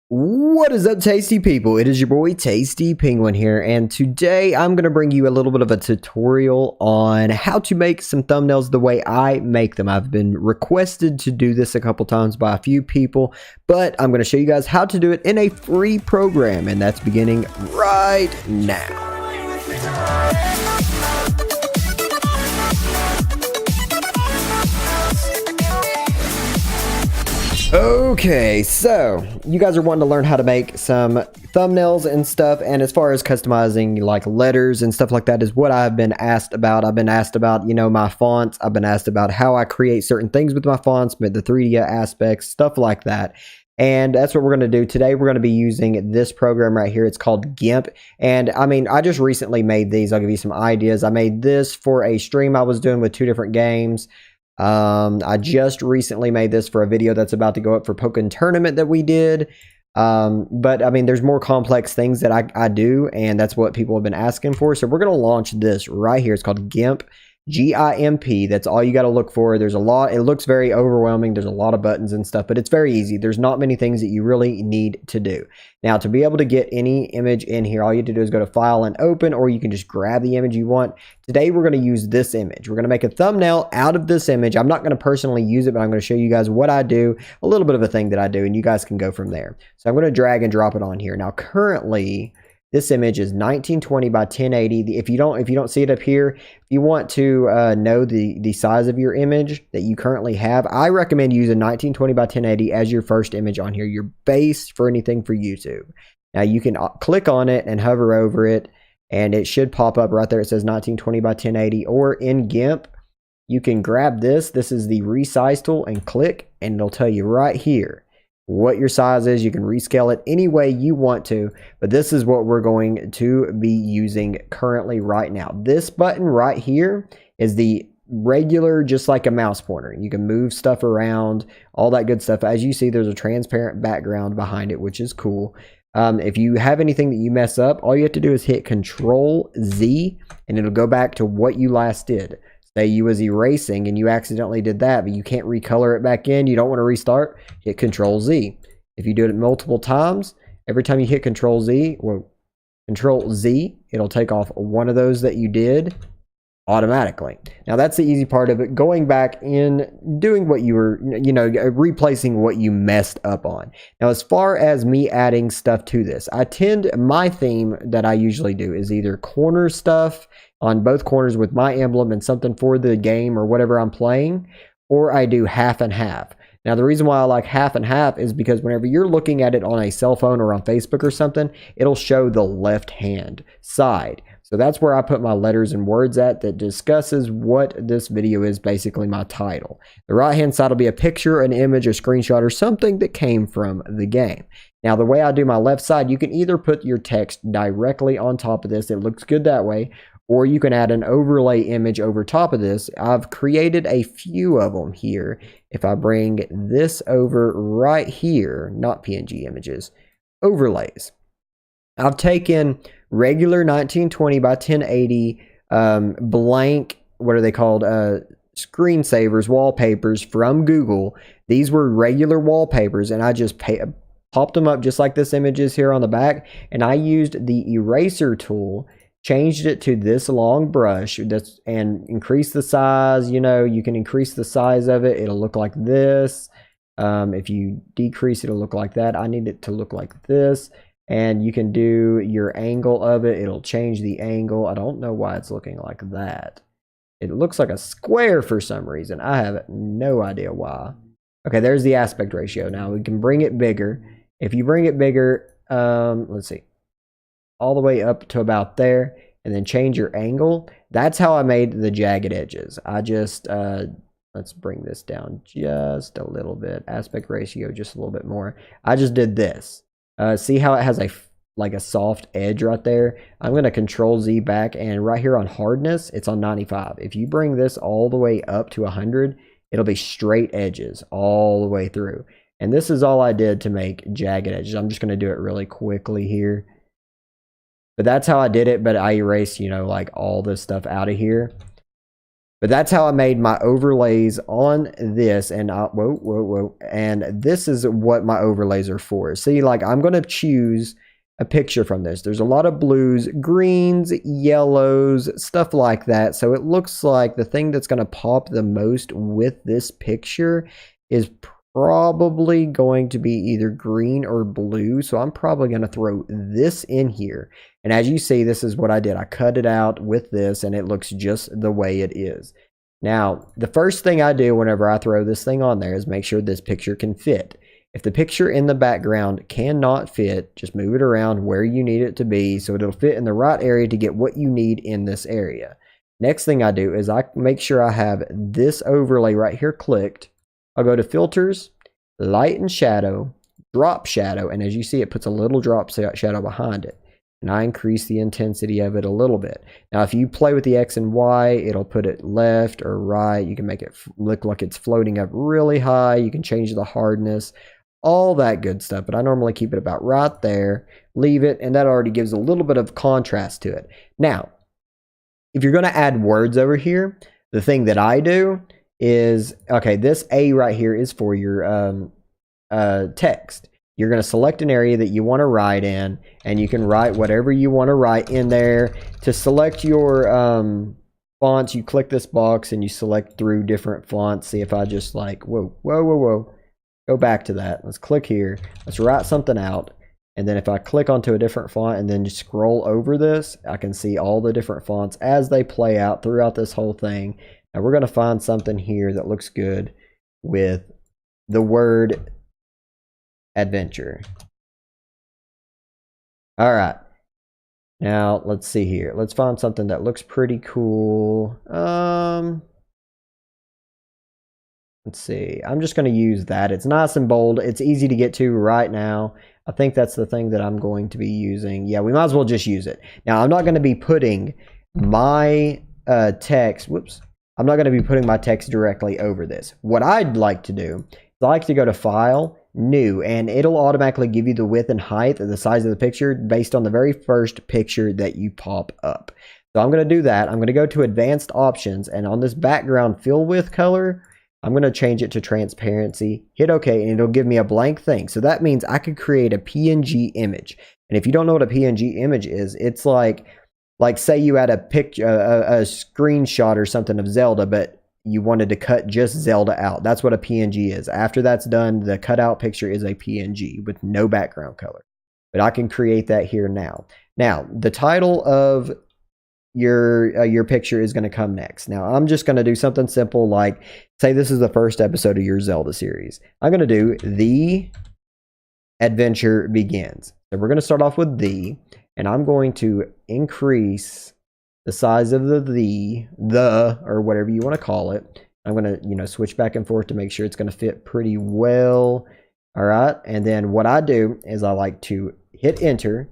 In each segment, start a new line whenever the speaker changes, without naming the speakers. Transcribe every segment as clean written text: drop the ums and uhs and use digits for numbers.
What is up, tasty people? It is your boy Tasty Penguin here, and today I'm going to bring you a little bit of a tutorial on how to make some thumbnails the way I make them. I've been requested to do this a couple times by a few people, but I'm going to show you guys how to do it in a free program, and that's beginning right now. Okay, so you guys are wanting to learn how to make some thumbnails and stuff, and as far as customizing like letters and stuff like that is what I've been asked about. I've been asked about, my fonts. I've been asked about how I create certain things with my fonts, the 3D aspects, stuff like that. And that's what we're going to do today. We're going to be using this program right here. It's called Gimp. And I just recently made these. I'll give you some ideas. I made this for a stream I was doing with 2 different games. I just recently made this for a video that's about to go up for Pokken Tournament that we did. But there's more complex things that I do, and that's what people have been asking for. So we're going to launch this right here. It's called Gimp. Gimp. That's all you got to look for. There's a lot. It looks very overwhelming. There's a lot of buttons and stuff, but it's very easy. There's not many things that you really need to do. Now, to be able to get any image in here, all you have to do is go to File and Open, or you can just grab the image you want. Today, we're going to use this image. We're going to make a thumbnail out of this image. I'm not going to personally use it, but I'm going to show you guys what I do, a little bit of a thing that I do, and you guys can go from there. So I'm going to drag and drop it on here. Now, currently, this image is 1920 by 1080. If you don't see it up here, if you want to know the size of your image that you currently have, I recommend using 1920 by 1080 as your first image on here, your base for anything for YouTube. Now you can click on it and hover over it, and it should pop up right there. It says 1920 by 1080, or in Gimp, you can grab this. This is the resize tool and click, and it'll tell you right here what your size is. You can rescale it any way you want to, but this is what we're going to be using currently right now. This button right here is the regular, just like a mouse pointer. You can move stuff around, all that good stuff. As you see, there's a transparent background behind it, which is cool. If you have anything that you mess up, all you have to do is hit Control Z, and it'll go back to what you last did. Say you was erasing and you accidentally did that, but you can't recolor it back in. You don't want to restart. Hit Control Z. If you do it multiple times, every time you hit Control Z, it'll take off one of those that you did automatically. Now that's the easy part of it. Going back in, doing what you were, replacing what you messed up on. Now, as far as me adding stuff to this, my theme that I usually do is either corner stuff on both corners with my emblem and something for the game or whatever I'm playing, or I do half and half. Now, the reason why I like half and half is because whenever you're looking at it on a cell phone or on Facebook or something, it'll show the left hand side. So that's where I put my letters and words at that discusses what this video is, basically my title. The right hand side will be a picture, an image, a screenshot, or something that came from the game. Now, the way I do my left side, you can either put your text directly on top of this. It looks good that way. Or you can add an overlay image over top of this. I've created a few of them here. If I bring this over right here, not PNG images, overlays. I've taken regular 1920 by 1080 blank, what are they called? Screensavers, wallpapers from Google. These were regular wallpapers, and I just popped them up just like this image is here on the back. And I used the eraser tool, changed it to this long brush, and increase the size. You can increase the size of it. It'll look like this. If you decrease it, it'll look like that. I need it to look like this. And you can do your angle of it. It'll change the angle. I don't know why it's looking like that. It looks like a square for some reason. I have no idea why. Okay, there's the aspect ratio. Now we can bring it bigger. If you bring it bigger, let's see, all the way up to about there, and then change your angle. That's how I made the jagged edges. I just, let's bring this down just a little bit. Aspect ratio just a little bit more. I just did this. See how it has a soft edge right there? I'm going to Control Z back, and right here on hardness, it's on 95. If you bring this all the way up to 100, it'll be straight edges all the way through. And this is all I did to make jagged edges. I'm just going to do it really quickly here. But that's how I did it, but I erased, like all this stuff out of here. But that's how I made my overlays on this. And whoa. And this is what my overlays are for. See, like I'm going to choose a picture from this. There's a lot of blues, greens, yellows, stuff like that. So it looks like the thing that's going to pop the most with this picture is probably going to be either green or blue. So I'm probably going to throw this in here. And as you see, this is what I did. I cut it out with this and it looks just the way it is. Now, the first thing I do whenever I throw this thing on there is make sure this picture can fit. If the picture in the background cannot fit, just move it around where you need it to be so it'll fit in the right area to get what you need in this area. Next thing I do is I make sure I have this overlay right here clicked. I'll go to filters, light and shadow, drop shadow, and as you see it puts a little drop shadow behind it. And I increase the intensity of it a little bit. Now if you play with the X and Y, it'll put it left or right. You can make it look like it's floating up really high. You can change the hardness, all that good stuff. But I normally keep it about right there, leave it, and that already gives a little bit of contrast to it. Now, if you're going to add words over here, the thing that I do is, okay, this A right here is for your text. You're going to select an area that you want to write in, and you can write whatever you want to write in there. To select your fonts, you click this box and you select through different fonts. See if I just like, whoa. Go back to that. Let's click here. Let's write something out. And then if I click onto a different font and then just scroll over this, I can see all the different fonts as they play out throughout this whole thing. Now we're going to find something here that looks good with the word adventure. All right. Now let's see here. Let's find something that looks pretty cool. Let's see. I'm just going to use that. It's nice and bold. It's easy to get to right now. I think that's the thing that I'm going to be using. Yeah, we might as well just use it. Now, I'm not going to be putting my text. Whoops. I'm not going to be putting my text directly over this. What I'd like to do is I like to go to File, New, and it'll automatically give you the width and height of the size of the picture based on the very first picture that you pop up. So I'm going to do that. I'm going to go to Advanced Options, and on this background fill width color, I'm going to change it to transparency, hit OK, and it'll give me a blank thing. So that means I could create a PNG image. And if you don't know what a PNG image is, it's like say you had a picture, a screenshot or something of Zelda, but you wanted to cut just Zelda out. That's what a PNG is. After that's done, the cutout picture is a PNG with no background color. But I can create that here now. Now, the title of your picture is going to come next. Now, I'm just going to do something simple like, say this is the first episode of your Zelda series. I'm going to do The Adventure Begins. So we're going to start off with the, and I'm going to increase the size of the, or whatever you want to call it. I'm going to, switch back and forth to make sure it's going to fit pretty well. All right. And then what I do is I like to hit enter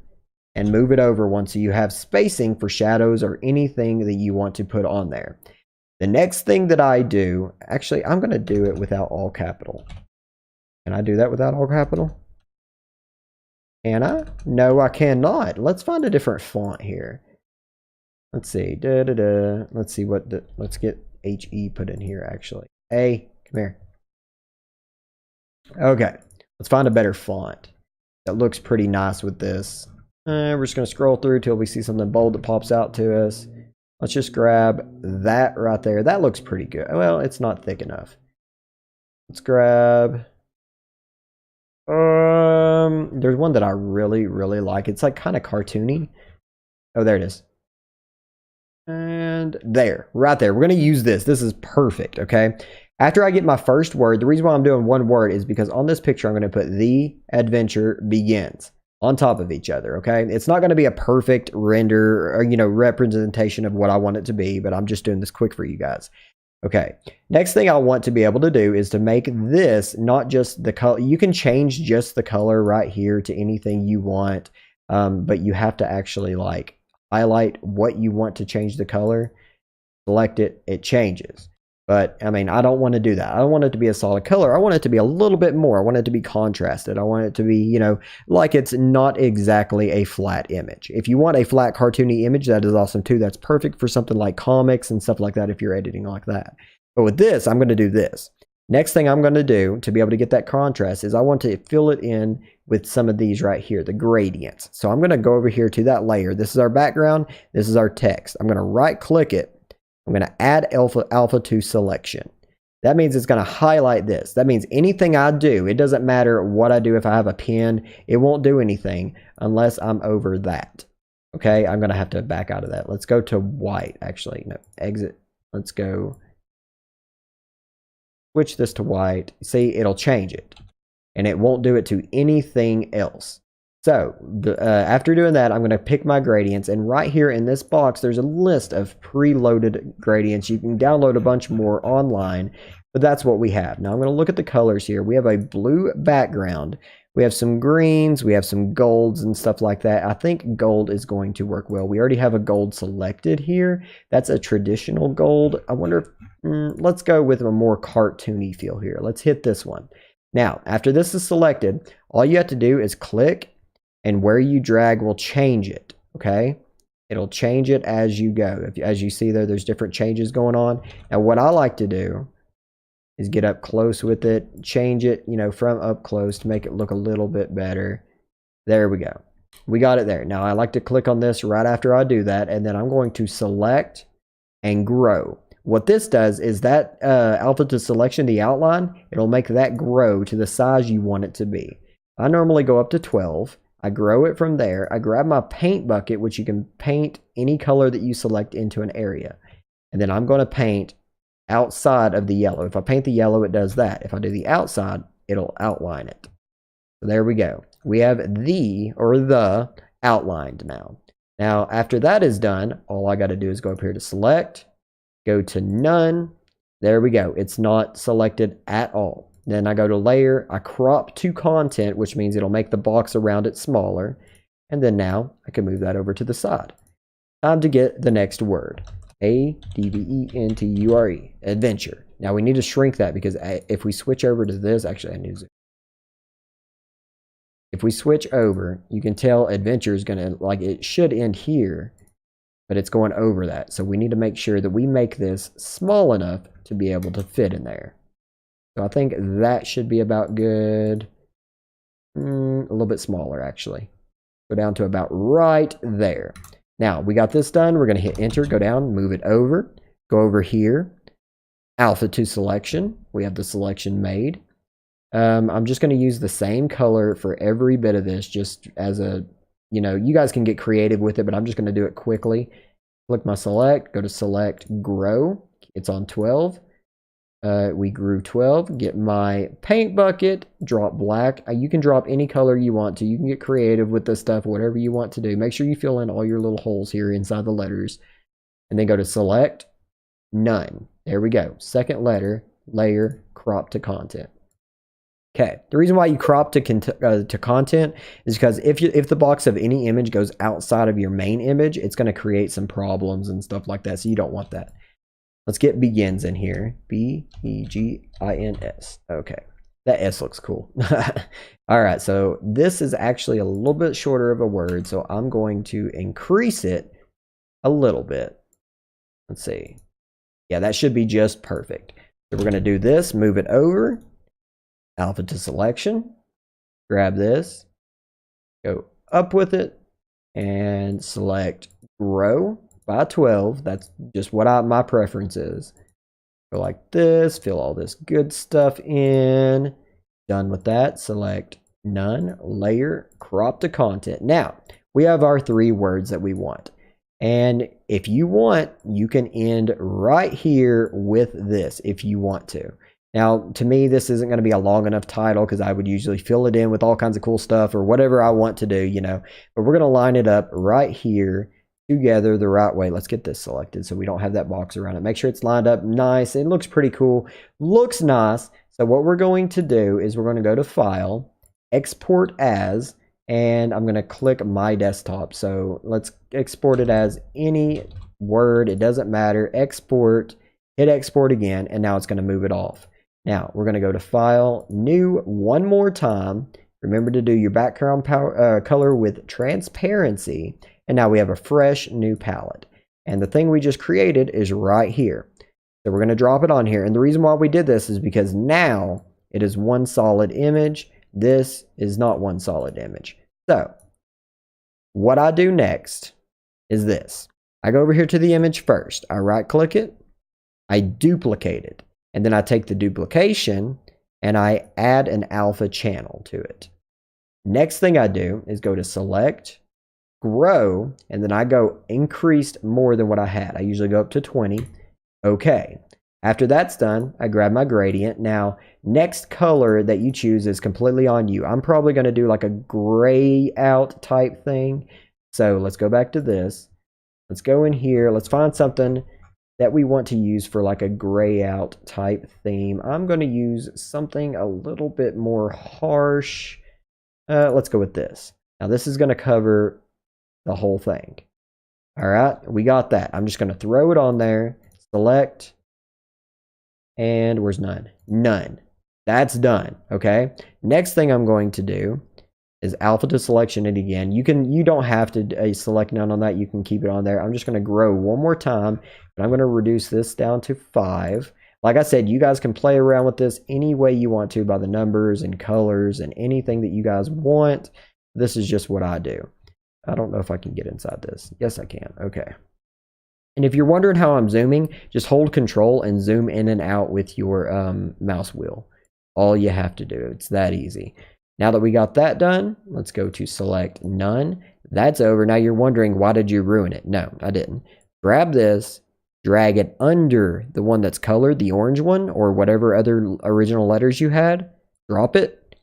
and move it over one so you have spacing for shadows or anything that you want to put on there. The next thing that I do, actually, I'm going to do it without all capital. Can I do that without all capital? Can I? No, I cannot. Let's find a different font here. Let's see. Let's see let's get HE put in here, actually. A, come here. Okay. Let's find a better font that looks pretty nice with this. We're just going to scroll through till we see something bold that pops out to us. Let's just grab that right there. That looks pretty good. Well, it's not thick enough. Let's grab... there's one that I really like. It's like kind of cartoony. Oh, there it is. And there, right there. We're going to use this. This is perfect, okay? After I get my first word, the reason why I'm doing one word is because on this picture, I'm going to put The Adventure Begins on top of each other, okay? It's not going to be a perfect render or, representation of what I want it to be, but I'm just doing this quick for you guys. Okay, next thing I want to be able to do is to make this not just the color. You can change just the color right here to anything you want, but you have to actually highlight what you want to change the color, select it, it changes. But I mean, I don't want to do that. I don't want it to be a solid color. I want it to be a little bit more. I want it to be contrasted. I want it to be, you know, like it's not exactly a flat image. If you want a flat cartoony image, that is awesome too. That's perfect for something like comics and stuff like that if you're editing like that. But with this, I'm going to do this. Next thing I'm going to do to be able to get that contrast is I want to fill it in with some of these right here, the gradients. So I'm going to go over here to that layer. This is our background. This is our text. I'm going to right click it. I'm going to add alpha to selection. That means it's going to highlight this. That means anything I do, it doesn't matter what I do. If I have a pen, it won't do anything unless I'm over that. Okay, I'm going to have to back out of that. Let's go to white, actually. No, exit. Let's go. Switch this to white. See, it'll change it. And it won't do it to anything else. So after doing that, I'm going to pick my gradients, and right here in this box, there's a list of preloaded gradients. You can download a bunch more online, but that's what we have. Now I'm going to look at the colors here. We have a blue background. We have some greens. We have some golds and stuff like that. I think gold is going to work well. We already have a gold selected here. That's a traditional gold. I wonder if, let's go with a more cartoony feel here. Let's hit this one. Now, after this is selected, all you have to do is click, and where you drag will change it, okay? It'll change it as you go. As you see there, there's different changes going on. Now, what I like to do is get up close with it, change it, you know, from up close to make it look a little bit better. There we go. We got it there. Now, I like to click on this right after I do that, and then I'm going to select and grow. What this does is that alpha to selection, the outline, it'll make that grow to the size you want it to be. I normally go up to 12. I grow it from there. I grab my paint bucket, which you can paint any color that you select into an area. And then I'm going to paint outside of the yellow. If I paint the yellow, it does that. If I do the outside, it'll outline it. So there we go. We have the outlined now. Now, after that is done, all I got to do is go up here to select, go to none. There we go. It's not selected at all. Then I go to layer, I crop to content, which means it'll make the box around it smaller. And then now I can move that over to the side. Time to get the next word. ADVENTURE, adventure. Now we need to shrink that because if we switch over to this, actually I need to. If we switch over, you can tell adventure is going to, like, it should end here, but it's going over that. So we need to make sure that we make this small enough to be able to fit in there. So I think that should be about good. A little bit smaller, actually. Go down to about right there. Now, we got this done. We're going to hit enter, go down, move it over. Go over here. Alpha to selection. We have the selection made. I'm just going to use the same color for every bit of this, just as a, you know, you guys can get creative with it, but I'm just going to do it quickly. Click my select, go to select, grow. It's on 12. We grew 12. Get my paint bucket, drop black. You can drop any color you want to. You can get creative with this stuff, whatever you want to do. Make sure you fill in all your little holes here inside the letters. And then go to select, none. There we go. Second letter, layer, crop to content. Okay, the reason why you crop to content is because if the box of any image goes outside of your main image, it's going to create some problems and stuff like that, so you don't want that. Let's get begins in here. B-E-G-I-N-S. Okay, that S looks cool. All right, so this is actually a little bit shorter of a word, so I'm going to increase it a little bit. Let's see. Yeah, that should be just perfect. So we're going to do this, move it over. Alpha to selection, grab this, go up with it, and select grow by 12. That's just what my preference is. Go like this, fill all this good stuff in. Done with that, select none, layer, crop to content. Now, we have our 3 words that we want. And if you want, you can end right here with this if you want to. Now, to me, this isn't going to be a long enough title because I would usually fill it in with all kinds of cool stuff or whatever I want to do, you know. But we're going to line it up right here together the right way. Let's get this selected so we don't have that box around it. Make sure it's lined up nice. It looks pretty cool. Looks nice. So what we're going to do is we're going to go to File, Export As, and I'm going to click My Desktop. So let's export it as any word. It doesn't matter. Export hit export again, and now it's going to move it off. Now we're going to go to File, New one more time. Remember to do your background color with transparency, and now we have a fresh new palette. And the thing we just created is right here. So we're going to drop it on here. And the reason why we did this is because now it is one solid image. This is not one solid image. So what I do next is this. I go over here to the image first. I right click it. I duplicate it. And then I take the duplication and I add an alpha channel to it. Next thing I do is go to select, grow, and then I go increased more than what I had. I usually go up to 20. Okay. After that's done, I grab my gradient. Now, next color that you choose is completely on you. I'm probably going to do like a gray out type thing. So let's go back to this. Let's go in here. Let's find something that we want to use for like a gray out type theme. I'm going to use something a little bit more harsh. Let's go with this. Now, this is going to cover the whole thing. All right, we got that. I'm just going to throw it on there. Select, and where's none? None. That's done. Okay. Next thing I'm going to do is alpha to selection it again. You don't have to select none on that. You can keep it on there. I'm just going to grow one more time, but I'm going to reduce this down to 5. Like I said, you guys can play around with this any way you want to by the numbers and colors and anything that you guys want. This is just what I do. I don't know if I can get inside this. Yes, I can. Okay. And if you're wondering how I'm zooming, just hold control and zoom in and out with your mouse wheel. All you have to do. It's that easy. Now that we got that done, let's go to select none. That's over. Now you're wondering, why did you ruin it? No, I didn't. Grab this, drag it under the one that's colored, the orange one, or whatever other original letters you had. Drop it.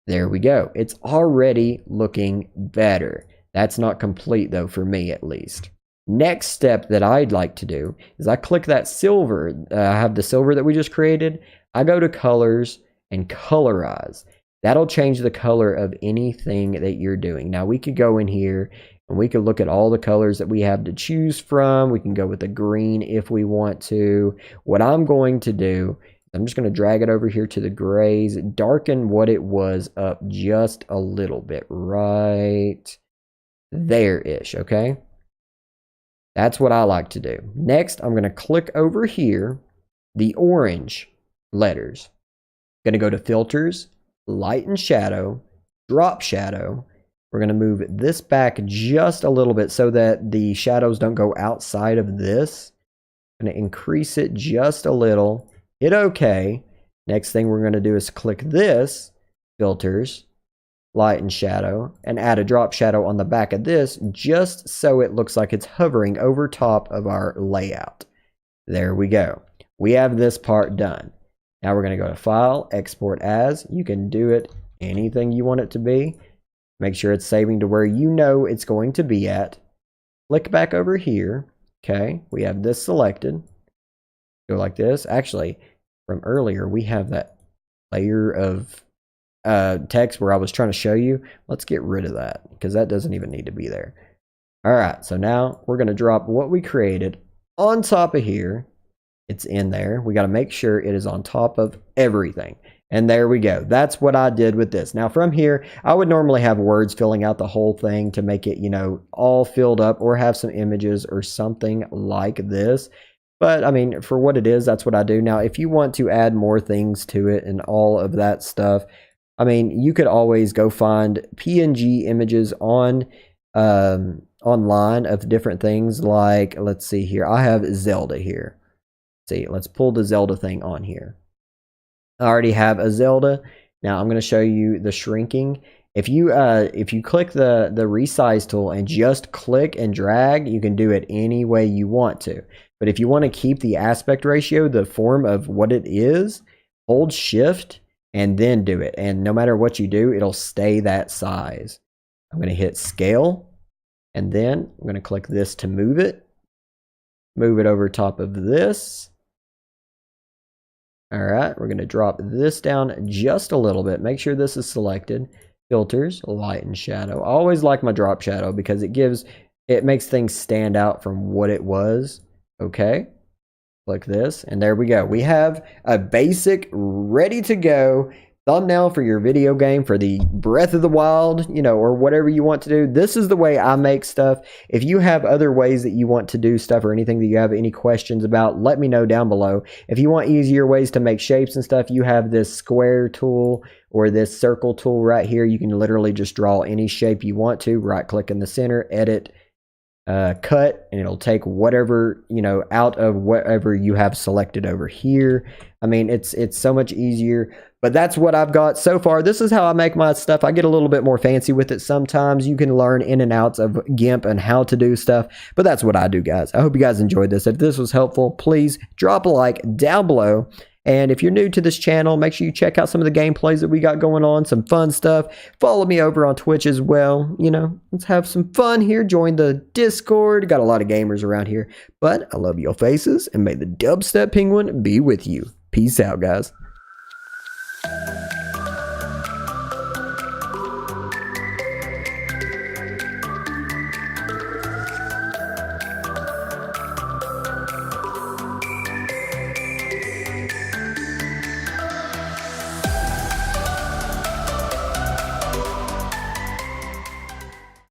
There we go. It's already looking better. That's not complete though, for me at least. Next step that I'd like to do is I click that silver. I have the silver that we just created. I go to colors and colorize. That'll change the color of anything that you're doing. Now we could go in here and we could look at all the colors that we have to choose from. We can go with the green if we want to. What I'm going to do, I'm just going to drag it over here to the grays, darken what it was up just a little bit, right there-ish, okay? That's what I like to do. Next, I'm going to click over here, the orange letters. Going to go to filters, light and shadow, drop shadow. We're going to move this back just a little bit so that the shadows don't go outside of this. I'm going to increase it just a little. Hit OK. Next thing we're going to do is click this, filters, light and shadow, and add a drop shadow on the back of this just so it looks like it's hovering over top of our layout. There we go. We have this part done. Now we're going to go to File, Export As. You can do it anything you want it to be. Make sure it's saving to where you know it's going to be at. Click back over here. Okay, we have this selected. Go like this. Actually, from earlier, we have that layer of text where I was trying to show you. Let's get rid of that because that doesn't even need to be there. All right, so now we're going to drop what we created on top of here. It's in there. We got to make sure it is on top of everything. And there we go. That's what I did with this. Now from here, I would normally have words filling out the whole thing to make it, you know, all filled up, or have some images or something like this. But I mean, for what it is, that's what I do. Now, if you want to add more things to it and all of that stuff, I mean, you could always go find PNG images on online of different things. Like, let's see here. I have Zelda here. See, let's pull the Zelda thing on here. I already have a Zelda. Now I'm going to show you the shrinking. If you click the resize tool and just click and drag, you can do it any way you want to. But if you want to keep the aspect ratio, the form of what it is, hold shift and then do it. And no matter what you do, it'll stay that size. I'm going to hit scale, and then I'm going to click this to move it. Move it over top of this. All right, we're going to drop this down just a little bit. Make sure this is selected. Filters, light and shadow. I always like my drop shadow because it makes things stand out from what it was. Okay. Click this, and there we go. We have a basic, ready to go thumbnail for your video game, for the Breath of the Wild, or whatever you want to do. This is the way I make stuff. If you have other ways that you want to do stuff or anything that you have any questions about, let me know down below. If you want easier ways to make shapes and stuff, you have this square tool or this circle tool right here. You can literally just draw any shape you want to. Right click in the center, edit, cut, and it'll take whatever out of whatever you have selected over here. I mean, it's so much easier. But that's what I've got so far. This is how I make my stuff. I get a little bit more fancy with it sometimes. You can learn in and outs of Gimp and how to do stuff. But that's what I do, guys. I hope you guys enjoyed this. If this was helpful, please drop a like down below. And if you're new to this channel, make sure you check out some of the gameplays that we got going on. Some fun stuff. Follow me over on Twitch as well. Let's have some fun here. Join the Discord. Got a lot of gamers around here. But I love your faces. And may the dubstep penguin be with you. Peace out, guys.